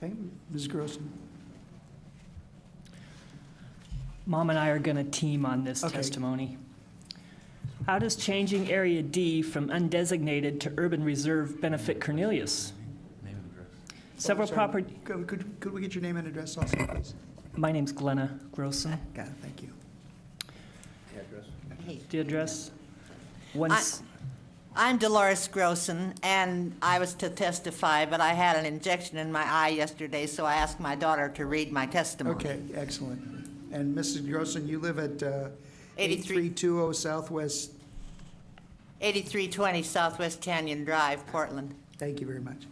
Okay, Ms. Grossen. Mom and I are going to team on this Okay. testimony. How does changing Area D from undesignated to urban reserve benefit Cornelius? Several Sorry, property. Could we get your name and address also, please? My name's Glenna Grossen. Got it, thank you. Hey. The address? Once. I'm DeLoris Grossen, and I was to testify, but I had an injection in my eye yesterday, so I asked my daughter to read my testimony. Okay, excellent. And Mrs. Grossen, you live at 83 8320 Southwest. 8320 Southwest Canyon Drive, Portland. Thank you very much.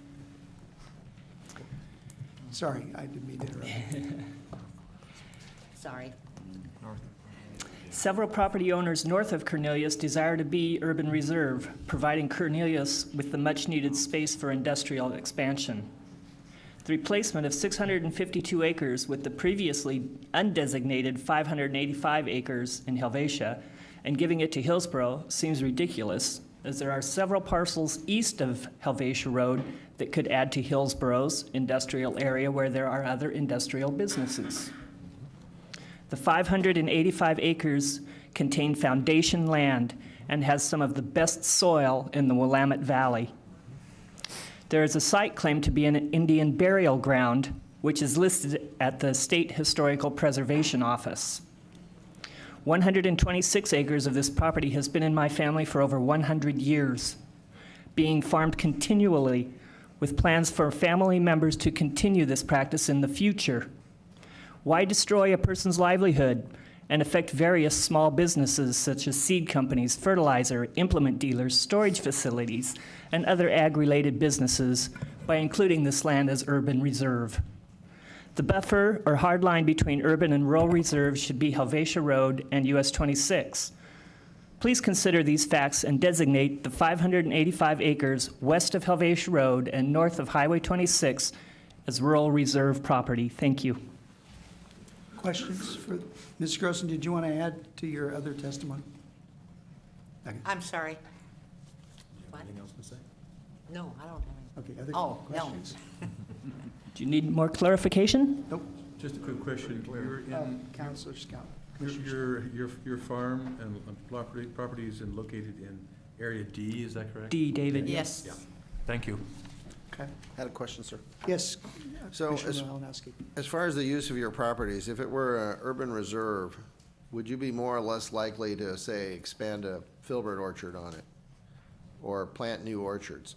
Sorry, I didn't mean to interrupt. Sorry. Several property owners north of Cornelius desire to be urban reserve, providing Cornelius with the much-needed space for industrial expansion. The replacement of 652 acres with the previously undesignated 585 acres in Helvetia and giving it to Hillsborough seems ridiculous, as there are several parcels east of Helvetia Road that could add to Hillsborough's industrial area where there are other industrial businesses. The 585 acres contain foundation land and has some of the best soil in the Willamette Valley. There is a site claimed to be an Indian burial ground, which is listed at the State Historical Preservation Office. 126 acres of this property has been in my family for over 100 years, being farmed continually with plans for family members to continue this practice in the future. Why destroy a person's livelihood and affect various small businesses such as seed companies, fertilizer, implement dealers, storage facilities, and other ag-related businesses by including this land as urban reserve? The buffer or hard line between urban and rural reserves should be Helvetia Road and US 26. Please consider these facts and designate the 585 acres west of Helvetia Road and north of Highway 26 as rural reserve property. Thank you. Questions for Ms. Grossen? Did you want to add to your other testimony? Okay, I'm sorry. What? Anything else to say? No, I don't have any. okay, other Oh, no. questions? Do you need more clarification? Nope. Just a quick question. You're in, Counselor Scout. your farm and property is located in Area D, is that correct? D, David. Yes. Yeah. Thank you. Okay. I had a question, sir. Yes, So Commissioner Malinowski. as far as the use of your properties, if it were an urban reserve, would you be more or less likely to, say, expand a filbert orchard on it or plant new orchards?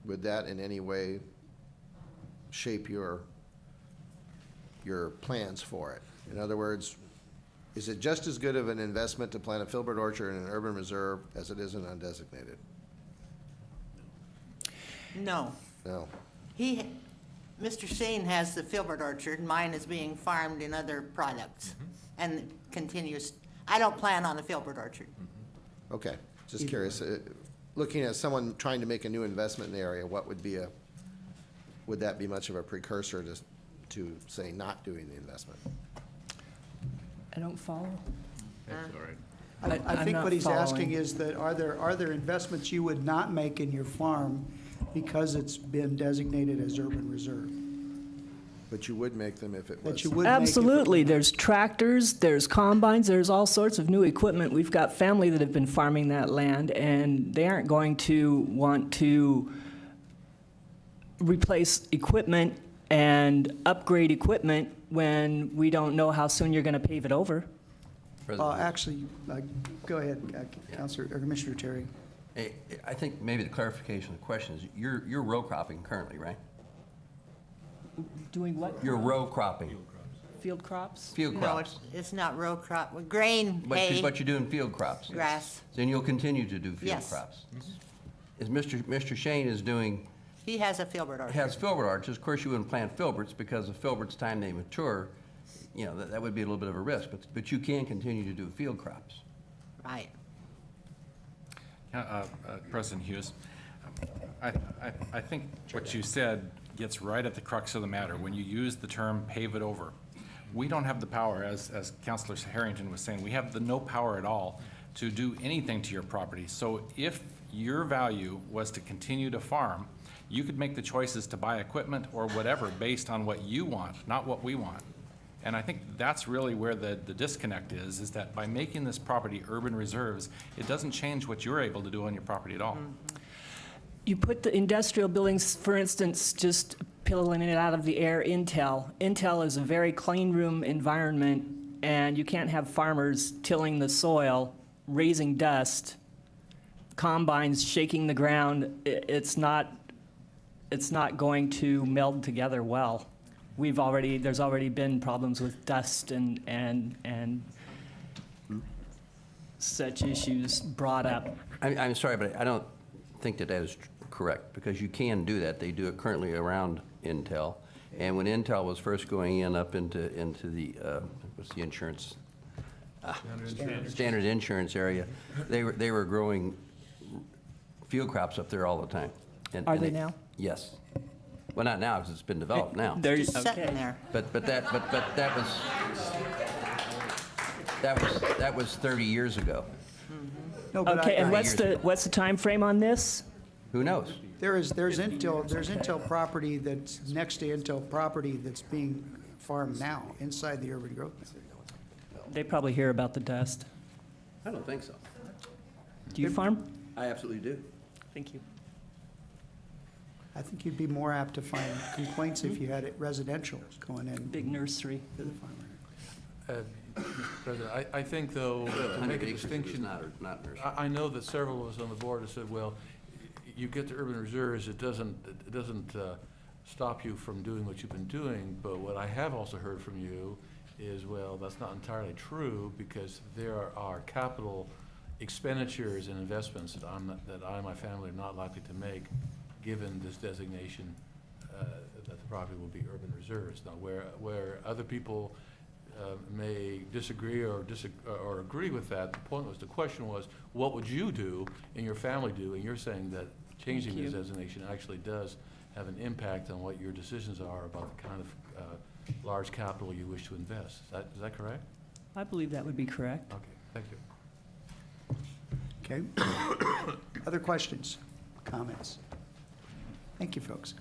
Would that in any way shape your plans for it? In other words, is it just as good of an investment to plant a filbert orchard in an urban reserve as it is an undesignated? No. No. Mr. Shane has the filbert orchard, mine is being farmed in other products and continues. I don't plan on a filbert orchard. Okay, just curious. Looking at someone trying to make a new investment in the area, what would be would that be much of a precursor to say not doing the investment? I don't follow. That's all right. I I'm think not what he's asking following. is that are there investments you would not make in your farm because it's been designated as urban reserve? But you would make them if it was. That you would make if it Absolutely. were- There's tractors, there's combines, there's all sorts of new equipment. We've got family that have been farming that land, and they aren't going to want to replace equipment and upgrade equipment when we don't know how soon you're going to pave it over. Actually, go ahead, Councilor, or Commissioner Terry. I think maybe the clarification of the question is, you're row cropping currently, right? Doing what? You're row cropping, Field crops? field No, crops. it's not row crop, grain, hay, But you're doing field crops. grass. Then you'll continue to do field Yes. crops. Is Mr. Shane is doing, He has a filbert orchard. has filbert orchards. Of course, you wouldn't plant filberts because the filberts, time they mature, you know, that would be a little bit of a risk, but you can continue to do field crops. Right. President Hughes, I think what you said gets right at the crux of the matter. When you use the term pave it over, we don't have the power, as Councilor Harrington was saying, we have no power at all to do anything to your property. So if your value was to continue to farm, You could make the choices to buy equipment or whatever based on what you want, not what we want. And I think that's really where the disconnect is that by making this property urban reserves, it doesn't change what you're able to do on your property at all. You put the industrial buildings, for instance, just pulling it out of the air, Intel. Intel is a very clean room environment, and you can't have farmers tilling the soil, raising dust, combines shaking the ground. It's not going to meld together well. There's already been problems with dust and such issues brought up. I'm sorry, but I don't think that is correct, because you can do that. They do it currently around Intel. And when Intel was first going in up into the, what's the insurance? Standard insurance area, they were growing field crops up there all the time. Are they now? Yes. Well, not now, because it's been developed now. There you- Just sitting okay. there. But that was 30 years ago. No, but Okay, and I- what's the time frame on this? Who knows? there's Intel property that's next to Intel property that's being farmed now inside the urban growth. They probably hear about the dust. I don't think so. Do you farm? I absolutely do. Thank you. I think you'd be more apt to find complaints if you had it residential going in. Big nursery. to the farmer. Mr. President, I think, though, to 100 make a acres is distinction, not nursery. I know that several of us on the board have said, well, you get to urban reserves, it doesn't stop you from doing what you've been doing, but what I have also heard from you is, well, that's not entirely true, because there are capital expenditures and investments that I and my family are not likely to make, given this designation that the property will be urban reserves. Now, where other people may disagree or agree with that, the question was, what would you do and your family do? And you're saying that changing this designation actually does have an impact on what your decisions are about the kind of large capital you wish to invest. Is that correct? I believe that would be correct. Okay, thank you. Okay. Other questions, comments? Thank you, folks.